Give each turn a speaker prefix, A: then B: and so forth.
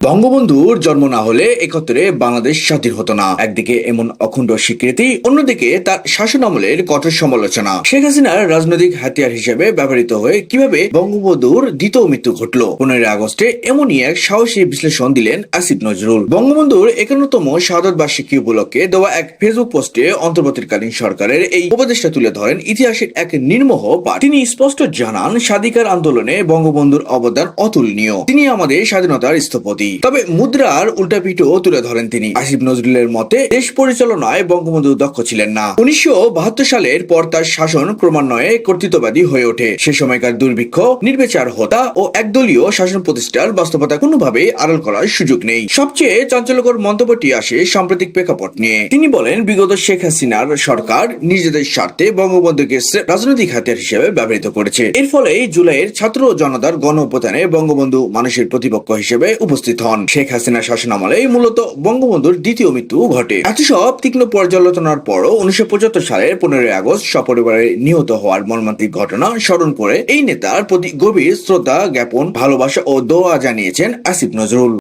A: বঙ্গবন্ধুর জন্ম না হলে ৭১-এ বাংলাদেশ স্বাধীন হতো না। একদিকে এমন অখণ্ড স্বীকৃতি, অন্যদিকে তার শাসন আমলের কঠোর সমালোচনা। শেখ হাসিনার রাজনৈতিক হাতিয়ার হিসেবে ব্যবহৃত হয়ে কিভাবে বঙ্গবন্ধুর দ্বিতীয় মৃত্যু ঘটল, 15 আগস্টে এমনই এক সাহসী বিশ্লেষণ দিলেন আসিফ নজরুল। বঙ্গবন্ধুর ৫১তম শাহাদত বার্ষিকী উপলক্ষে দেওয়া এক ফেসবুক পোস্টে অন্তর্বর্তীকালীন সরকারের এই উপদেষ্টা তুলে ধরেন ইতিহাসের এক নির্মোহ পাঠ। তিনি স্পষ্ট জানান, স্বাধিকার আন্দোলনে বঙ্গবন্ধুর অবদান অতুলনীয়। তিনি আমাদের স্বাধীনতার স্থপতি। তবে মুদ্রার উল্টাপিঠও তুলে ধরেন তিনি। আসিফ নজরুলের মতে দেশ পরিচালনায় বঙ্গবন্ধু দক্ষ ছিলেন না। ১৯৭২ সালের পর তার শাসন ক্রমান্বয়ে কর্তৃত্ববাদী হয়ে ওঠে। সে সময়কার দুর্ভিক্ষ, নির্বিচার হত্যা ও একদলীয় শাসন প্রতিষ্ঠার বাস্তবতা কোনোভাবেই আড়াল করার সুযোগ নেই। সবচেয়ে চাঞ্চল্যকর মন্তব্যটি আসে সাম্প্রতিক প্রেক্ষাপট নিয়ে। তিনি বলেন, বিগত শেখ হাসিনার সরকার নিজেদের স্বার্থে বঙ্গবন্ধুকে রাজনৈতিক হাতিয়ার হিসেবে ব্যবহৃত করেছে। এর ফলে জুলাইয়ের ছাত্র জনতার গণ অভ্যুত্থানে বঙ্গবন্ধু মানুষের প্রতিপক্ষ হিসেবে উপস্থিত হন। শেখ হাসিনা শাসন আমলে মূলত বঙ্গবন্ধুর দ্বিতীয় মৃত্যু ঘটে। এতসব তীক্ষ্ণ পর্যালোচনার পরও ১৯৭৫ সালের ১৫ আগস্ট সপরিবারে নিহত হওয়ার মর্মান্তিক ঘটনা স্মরণ করে এই নেতার প্রতি গভীর শ্রদ্ধা জ্ঞাপন, ভালোবাসা ও দোয়া জানিয়েছেন আসিফ নজরুল।